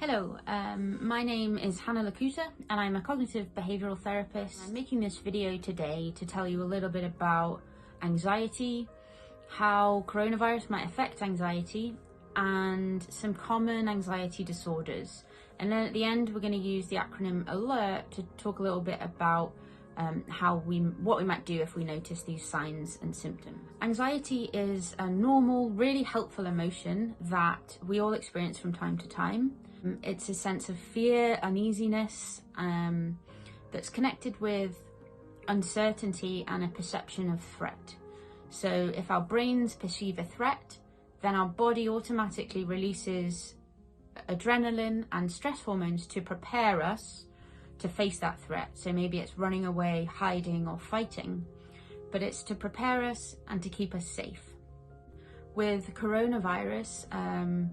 Hello, my name is Hannah Lakuta and I'm a cognitive behavioural therapist. I'm making this video today to tell you a little bit about anxiety, how coronavirus might affect anxiety, and some common anxiety disorders. And then at the end we're going to use the acronym ALERT to talk a little bit about what we might do if we notice these signs and symptoms. Anxiety is a normal, really helpful emotion that we all experience from time to time. It's a sense of fear, uneasiness, that's connected with uncertainty and a perception of threat. So if our brains perceive a threat, then our body automatically releases adrenaline and stress hormones to prepare us to face that threat. So maybe it's running away, hiding, or fighting, but it's to prepare us and to keep us safe. With coronavirus,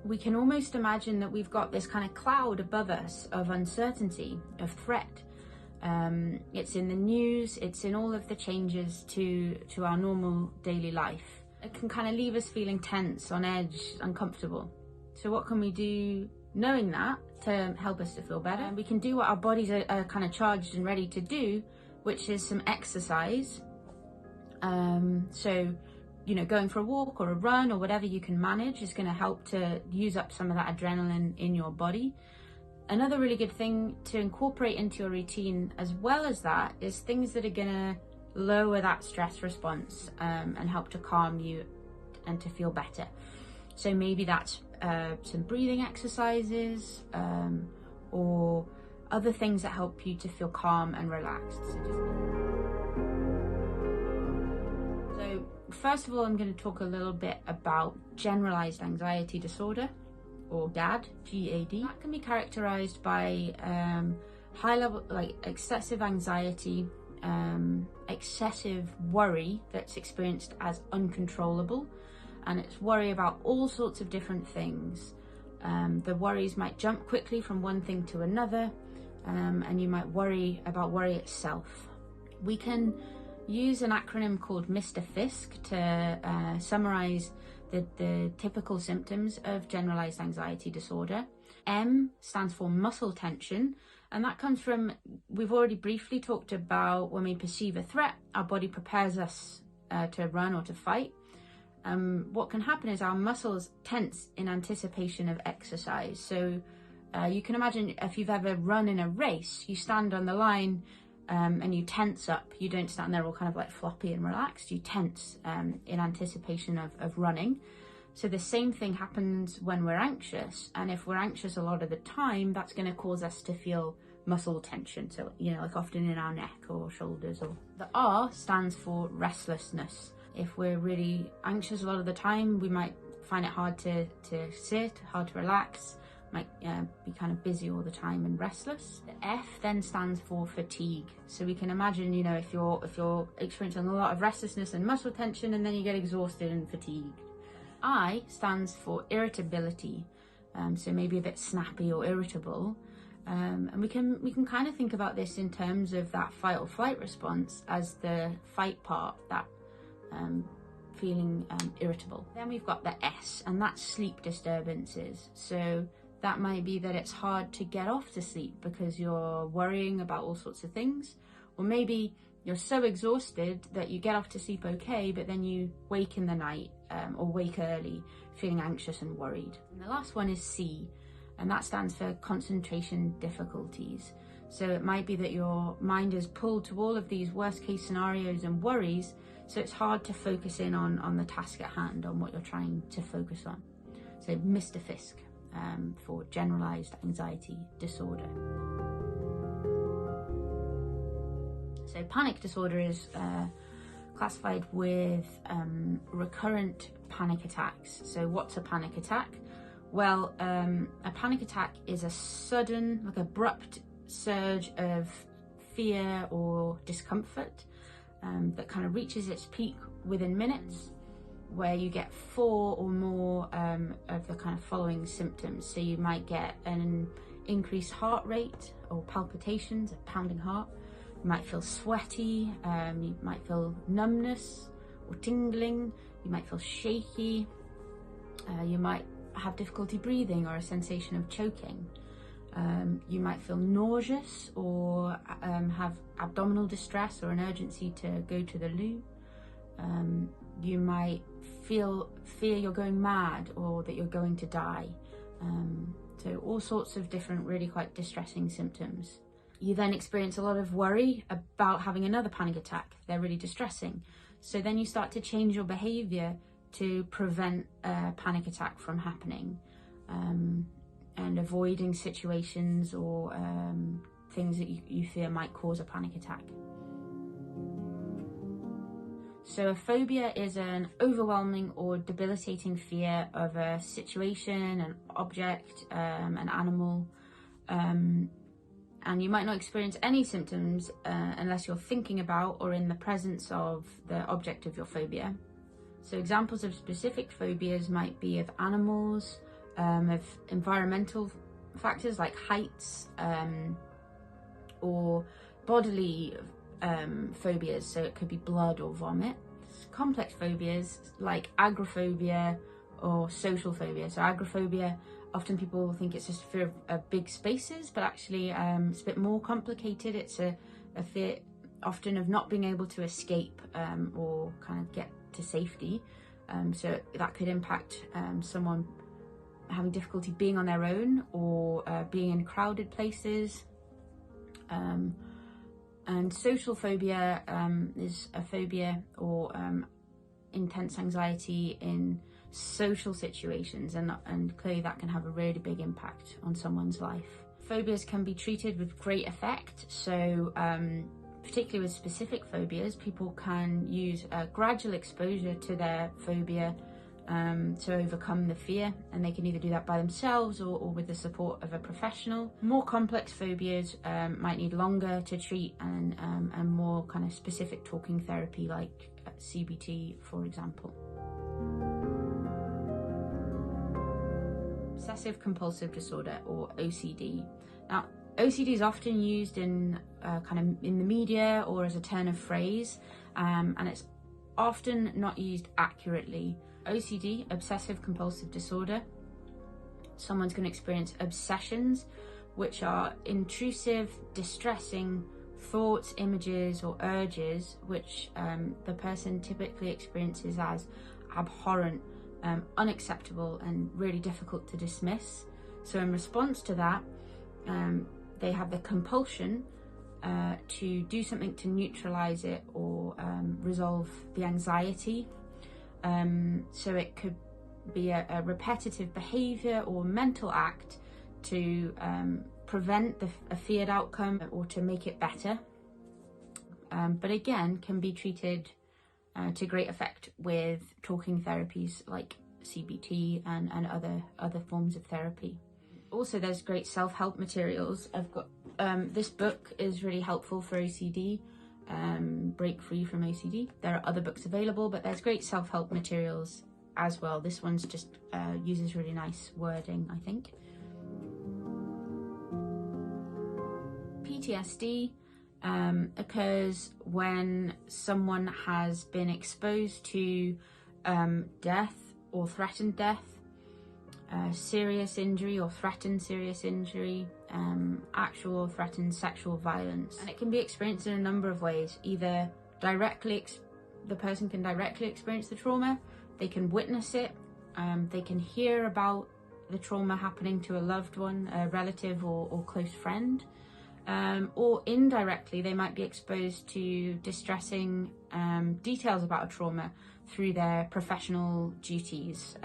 we can almost imagine that we've got this kind of cloud above us of uncertainty, of threat. It's in the news, it's in all of the changes to our normal daily life. It can kind of leave us feeling tense, on edge, uncomfortable. So what can we do knowing that to help us to feel better? We can do what our bodies are kind of charged and ready to do, which is some exercise. So going for a walk or a run or whatever you can manage is going to help to use up some of that adrenaline in your body. Another really good thing to incorporate into your routine as well as that is things that are going to lower that stress response and help to calm you and to feel better. So maybe that's some breathing exercises or other things that help you to feel calm and relaxed. So first of all, I'm going to talk a little bit about generalized anxiety disorder, or GAD, G-A-D. That can be characterized by high level, like excessive anxiety, excessive worry that's experienced as uncontrollable, and it's worry about all sorts of different things. The worries might jump quickly from one thing to another, and you might worry about worry itself. We can use an acronym called Mr. Fisk to summarize the typical symptoms of generalized anxiety disorder. M stands for muscle tension, and that comes from, we've already briefly talked about when we perceive a threat, our body prepares us to run or to fight. What can happen is our muscles tense in anticipation of exercise. So you can imagine if you've ever run in a race, you stand on the line and you tense up. You don't stand there all kind of like floppy and relaxed. You tense in anticipation of running. So the same thing happens when we're anxious. And if we're anxious a lot of the time, that's going to cause us to feel muscle tension. So, like often in our neck or shoulders. Or the R stands for restlessness. If we're really anxious a lot of the time, we might find it hard to sit, hard to relax, might be kind of busy all the time and restless. The F then stands for fatigue. So we can imagine, if you're experiencing a lot of restlessness and muscle tension, and then you get exhausted and fatigued. I stands for irritability. So maybe a bit snappy or irritable. And we can kind of think about this in terms of that fight or flight response as the fight part, that feeling irritable. Then we've got the S, and that's sleep disturbances. So that might be that it's hard to get off to sleep because you're worrying about all sorts of things, or maybe you're so exhausted that you get off to sleep okay, but then you wake in the night or wake early feeling anxious and worried. And the last one is C, and that stands for concentration difficulties. So it might be that your mind is pulled to all of these worst case scenarios and worries, so it's hard to focus in on the task at hand, on what you're trying to focus on. So Mr. Fisk for generalized anxiety disorder. So panic disorder is classified with recurrent panic attacks. So what's a panic attack? Well, a panic attack is a sudden, like abrupt surge of fear or discomfort that kind of reaches its peak within minutes, where you get 4 or more of the kind of following symptoms. So you might get an increased heart rate or palpitations, a pounding heart. You might feel sweaty, you might feel numbness or tingling, you might feel shaky, you might have difficulty breathing or a sensation of choking. You might feel nauseous or have abdominal distress or an urgency to go to the loo. You might fear you're going mad or that you're going to die. So all sorts of different really quite distressing symptoms. You then experience a lot of worry about having another panic attack. They're really distressing. So then you start to change your behaviour to prevent a panic attack from happening, and avoiding situations or things that you fear might cause a panic attack. So a phobia is an overwhelming or debilitating fear of a situation, an object, an animal, and you might not experience any symptoms unless you're thinking about or in the presence of the object of your phobia. So examples of specific phobias might be of animals, of environmental factors like heights, or bodily phobias, so it could be blood or vomit. Complex phobias like agoraphobia or social phobia. So agoraphobia, often people think it's just a fear of big spaces, but actually it's a bit more complicated. It's a fear often of not being able to escape or kind of get to safety. So that could impact someone having difficulty being on their own or being in crowded places. And social phobia is a phobia or intense anxiety in social situations, and clearly that can have a really big impact on someone's life. Phobias can be treated with great effect, so particularly with specific phobias, people can use a gradual exposure to their phobia to overcome the fear, and they can either do that by themselves or with the support of a professional. More complex phobias might need longer to treat and more kind of specific talking therapy like CBT, for example. Obsessive compulsive disorder, or OCD. Now, OCD is often used in kind of in the media or as a turn of phrase, and it's often not used accurately. OCD, obsessive compulsive disorder, someone's going to experience obsessions, which are intrusive, distressing thoughts, images or urges, which the person typically experiences as abhorrent, unacceptable and really difficult to dismiss. So in response to that, they have the compulsion to do something to neutralize it or resolve the anxiety. So it could be a repetitive behavior or mental act to prevent a feared outcome or to make it better. But again, can be treated to great effect with talking therapies like CBT and other forms of therapy. Also, there's great self-help materials. I've got this book is really helpful for OCD. Break Free from OCD. There are other books available, but there's great self-help materials as well. This one's just uses really nice wording, I think. PTSD occurs when someone has been exposed to death or threatened death, serious injury or threatened serious injury, actual or threatened sexual violence. And it can be experienced in a number of ways. Either directly, the person can directly experience the trauma, they can witness it, they can hear about the trauma happening to a loved one, a relative or close friend, or indirectly they might be exposed to distressing details about a trauma through their professional duties,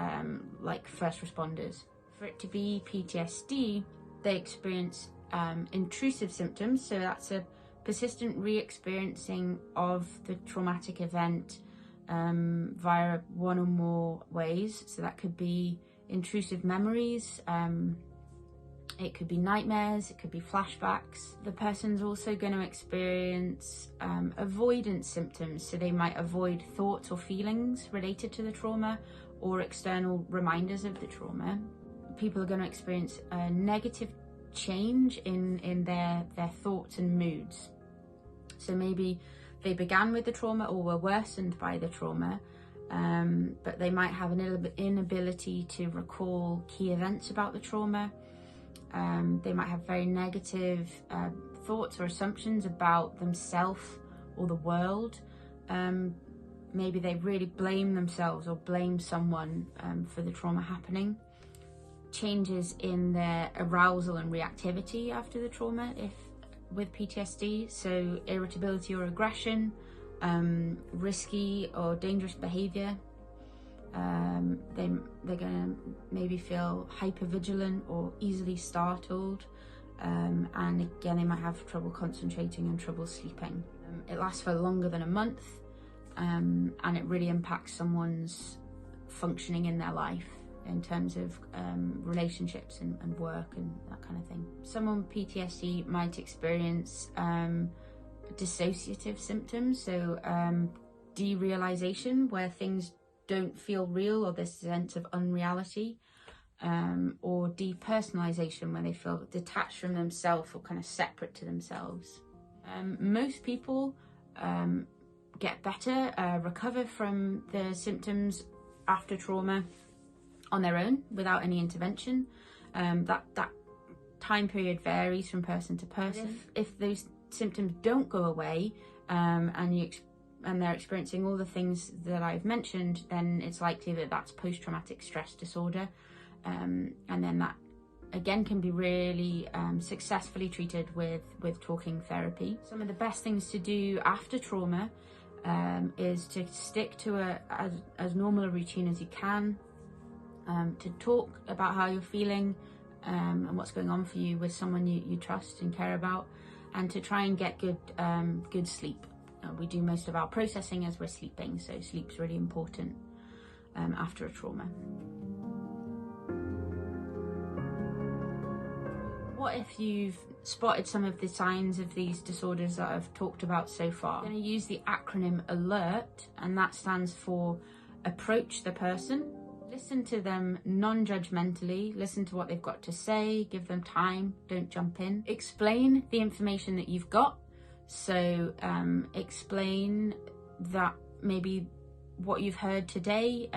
like first responders. For it to be PTSD, they experience intrusive symptoms, so that's a persistent re-experiencing of the traumatic event via one or more ways. So that could be intrusive memories, it could be nightmares, it could be flashbacks. The person's also going to experience avoidance symptoms, so they might avoid thoughts or feelings related to the trauma or external reminders of the trauma. People are going to experience a negative change in their thoughts and moods. So maybe they began with the trauma or were worsened by the trauma, but they might have an inability to recall key events about the trauma. They might have very negative thoughts or assumptions about themselves or the world. Maybe they really blame themselves or blame someone for the trauma happening. Changes in their arousal and reactivity after the trauma, if with PTSD, so irritability or aggression, risky or dangerous behavior. They're gonna maybe feel hypervigilant or easily startled, and again they might have trouble concentrating and trouble sleeping. It lasts for longer than a month, and it really impacts someone's functioning in their life in terms of relationships and work and that kind of thing. Someone with PTSD might experience dissociative symptoms, so derealization, where things don't feel real, or this sense of unreality, or depersonalization, where they feel detached from themselves or kind of separate to themselves. Most people get better, recover from the symptoms after trauma on their own without any intervention. That time period varies from person to person. If those symptoms don't go away, and they're experiencing all the things that I've mentioned, then it's likely that that's post-traumatic stress disorder, and then that again can be really successfully treated with talking therapy. Some of the best things to do after trauma is to stick to as normal a routine as you can, to talk about how you're feeling and what's going on for you with someone you trust and care about, and to try and get good sleep. We do most of our processing as we're sleeping, so sleep's really important after a trauma. What if you've spotted some of the signs of these disorders that I've talked about so far? I'm going to use the acronym ALERT, and that stands for approach the person. Listen to them non-judgmentally, listen to what they've got to say, give them time, don't jump in. Explain the information that you've got. So explain that maybe what you've heard today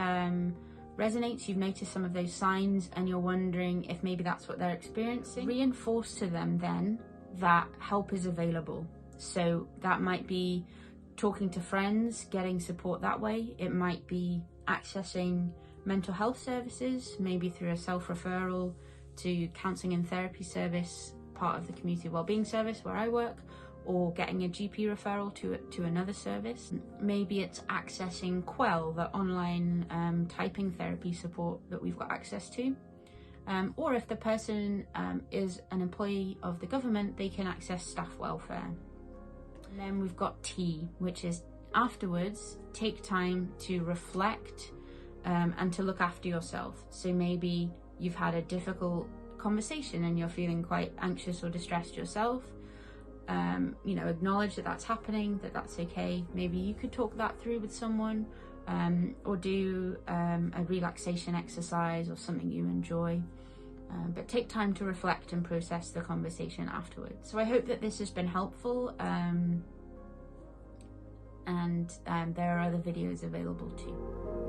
resonates, you've noticed some of those signs and you're wondering if maybe that's what they're experiencing. Reinforce to them then that help is available. So that might be talking to friends, getting support that way. It might be accessing mental health services, maybe through a self-referral to counselling and therapy service, part of the community wellbeing service where I work, or getting a GP referral to another service. Maybe it's accessing Quell, the online typing therapy support that we've got access to. Or if the person is an employee of the government, they can access staff welfare. And then we've got T, which is afterwards, take time to reflect and to look after yourself. So maybe you've had a difficult conversation and you're feeling quite anxious or distressed yourself. Acknowledge that that's happening, that's okay. Maybe you could talk that through with someone, or do a relaxation exercise or something you enjoy. But take time to reflect and process the conversation afterwards. So I hope that this has been helpful, and there are other videos available too.